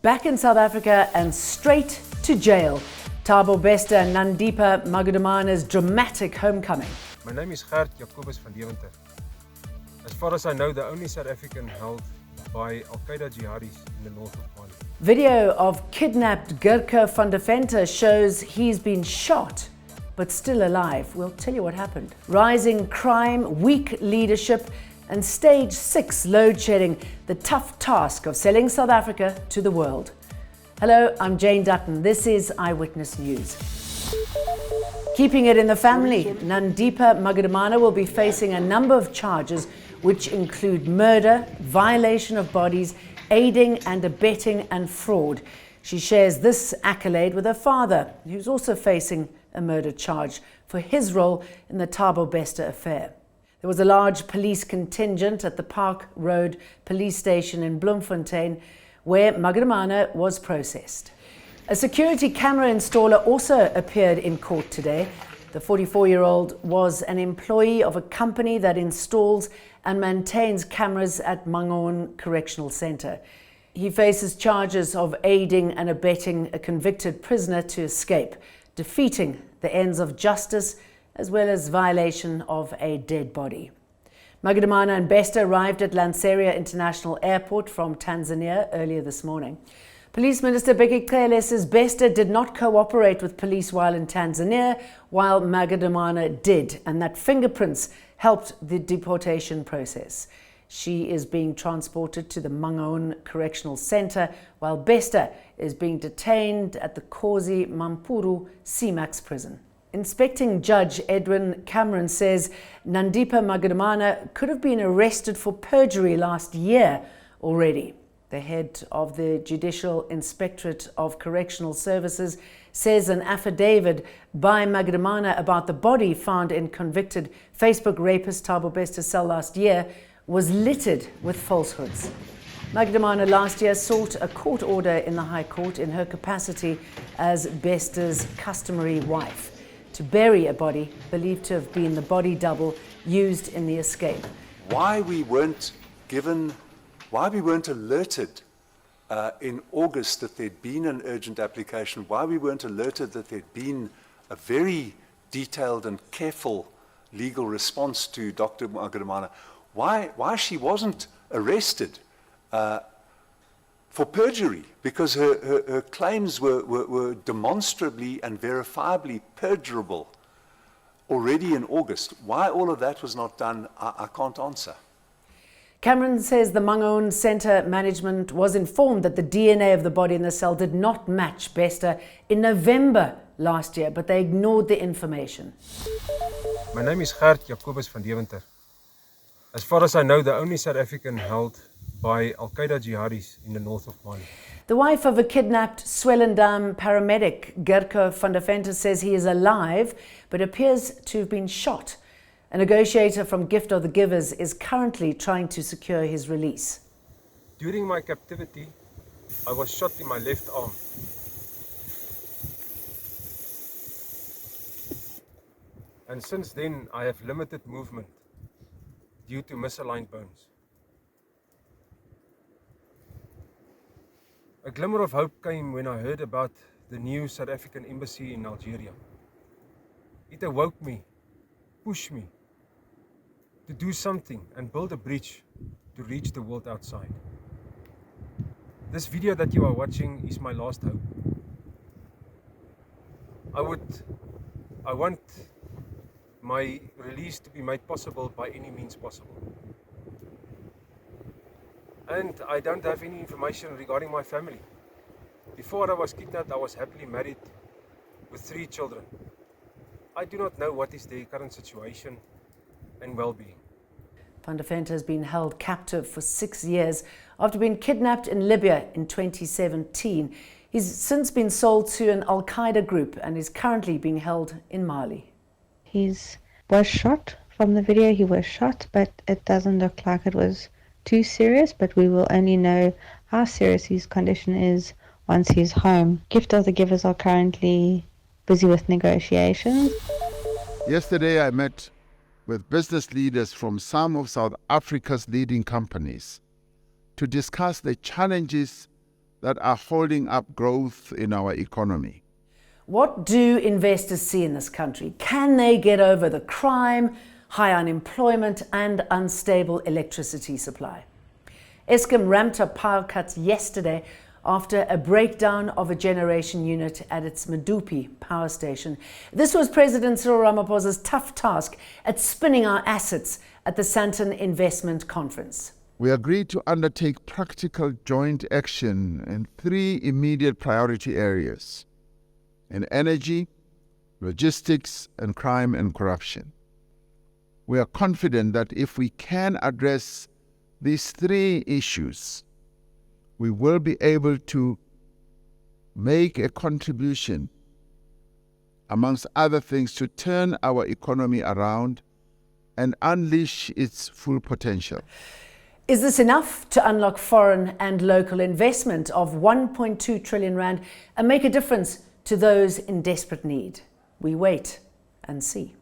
Back in South Africa and straight to jail. Thabo Bester and Nandipa Magudumana's dramatic homecoming. My name is Gert Jacobus van Deventer. As far as I know, the only South African held by Al-Qaeda jihadis in the north of Mali. Video of kidnapped Gurkha van der Venter shows he's been shot, but still alive. We'll tell you what happened. Rising crime, weak leadership, and stage 6 load shedding, the tough task of selling South Africa to the world. Hello, I'm Jane Dutton. This is Eyewitness News. Keeping it in the family, Nandipa Magudumana will be facing a number of charges which include murder, violation of bodies, aiding and abetting and fraud. She shares this accolade with her father, who's also facing a murder charge for his role in the Thabo Bester affair. There was a large police contingent at the Park Road police station in Bloemfontein where Magudumana was processed. A security camera installer also appeared in court today. The 44-year-old was an employee of a company that installs and maintains cameras at Mangaung Correctional Centre. He faces charges of aiding and abetting a convicted prisoner to escape, defeating the ends of justice, as well as violation of a dead body. Magudumana and Bester arrived at Lanseria International Airport from Tanzania earlier this morning. Police Minister Bheki Cele says Bester did not cooperate with police while in Tanzania, while Magudumana did, and that fingerprints helped the deportation process. She is being transported to the Mangaung Correctional Centre, while Bester is being detained at the Khosi Mampuru CMAX prison. Inspecting Judge Edwin Cameron says Nandipa Magudumana could have been arrested for perjury last year already. The head of the Judicial Inspectorate of Correctional Services says an affidavit by Magudumana about the body found in convicted Facebook rapist Thabo Bester's cell last year was littered with falsehoods. Magudumana last year sought a court order in the High Court in her capacity as Bester's customary wife to bury a body believed to have been the body double used in the escape. Why we weren't alerted in August that there'd been an urgent application, why we weren't alerted that there'd been a very detailed and careful legal response to Dr. Magudumana, why she wasn't arrested for perjury, because her claims were demonstrably and verifiably perjurable already in August. Why all of that was not done, I can't answer. Cameron says the Mangaung Centre management was informed that the DNA of the body in the cell did not match Bester in November last year, but they ignored the information. My name is Gert Jacobus van Deventer. As far as I know, the only South African held by Al-Qaeda jihadis in the north of Mali. The wife of a kidnapped Swellendam paramedic, Gurkha van der Venter, says he is alive but appears to have been shot. A negotiator from Gift of the Givers is currently trying to secure his release. During my captivity, I was shot in my left arm. And since then, I have limited movement due to misaligned bones. A glimmer of hope came when I heard about the new South African embassy in Algeria. It awoke me, pushed me to do something and build a bridge to reach the world outside. This video that you are watching is my last hope. I want my release to be made possible by any means possible. And I don't have any information regarding my family. Before I was kidnapped, I was happily married with 3 children. I do not know what is their current situation and well-being. Van der Venter has been held captive for 6 years after being kidnapped in Libya in 2017. He's since been sold to an Al-Qaeda group and is currently being held in Mali. He was shot. From the video, he was shot, but it doesn't look like it was too serious, but we will only know how serious his condition is once he's home. Gift of the Givers are currently busy with negotiations. Yesterday I met with business leaders from some of South Africa's leading companies to discuss the challenges that are holding up growth in our economy. What do investors see in this country? Can they get over the crime, high unemployment and unstable electricity supply? Eskom ramped up power cuts yesterday after a breakdown of a generation unit at its Medupi power station. This was President Cyril Ramaphosa's tough task at spinning our assets at the Sandton Investment Conference. We agreed to undertake practical joint action in 3 immediate priority areas: in energy, logistics, and crime and corruption. We are confident that if we can address these 3 issues, we will be able to make a contribution, amongst other things, to turn our economy around and unleash its full potential. Is this enough to unlock foreign and local investment of 1.2 trillion rand and make a difference to those in desperate need? We wait and see.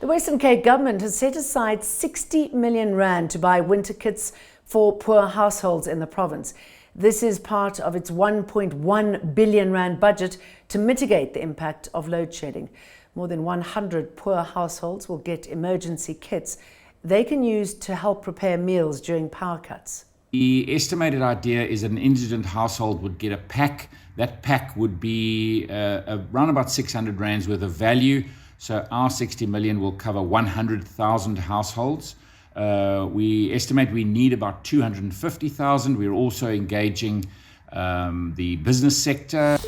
The Western Cape government has set aside 60 million rand to buy winter kits for poor households in the province. This is part of its 1.1 billion rand budget to mitigate the impact of load shedding. More than 100 poor households will get emergency kits they can use to help prepare meals during power cuts. The estimated idea is that an indigent household would get a pack. That pack would be around about 600 rands worth of value. So our 60 million will cover 100,000 households. We estimate we need about 250,000. We're also engaging the business sector.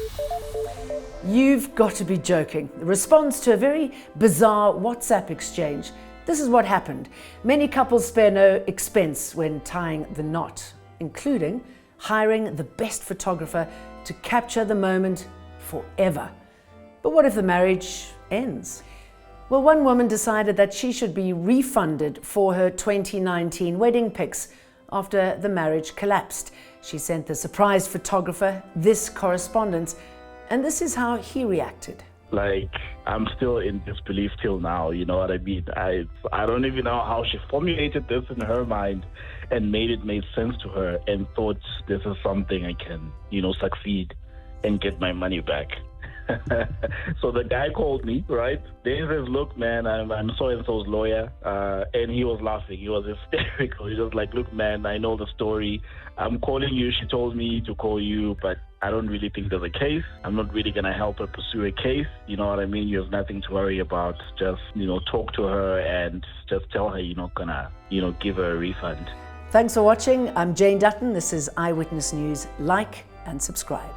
You've got to be joking. The response to a very bizarre WhatsApp exchange. This is what happened. Many couples spare no expense when tying the knot, including hiring the best photographer to capture the moment forever. But what if the marriage ends? Well, one woman decided that she should be refunded for her 2019 wedding pics after the marriage collapsed. She sent the surprise photographer this correspondence, and this is how he reacted. Like, I'm still in disbelief till now, you know what I mean? I don't even know how she formulated this in her mind and made it make sense to her and thought this is something I can, succeed and get my money back. So the guy called me, right? Then he says, look, man, I'm so-and-so's lawyer. And he was laughing. He was hysterical. He was like, look, man, I know the story. I'm calling you. She told me to call you, but I don't really think there's a case. I'm not really going to help her pursue a case. You know what I mean? You have nothing to worry about. Just, talk to her and just tell her you're not going to, give her a refund. Thanks for watching. I'm Jane Dutton. This is Eyewitness News. Like and subscribe.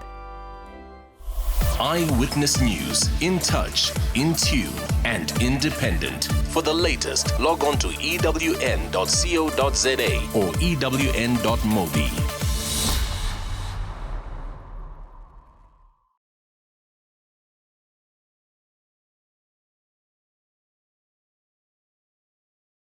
Eyewitness News, in touch, in tune, and independent. For the latest, log on to ewn.co.za or ewn.mobi.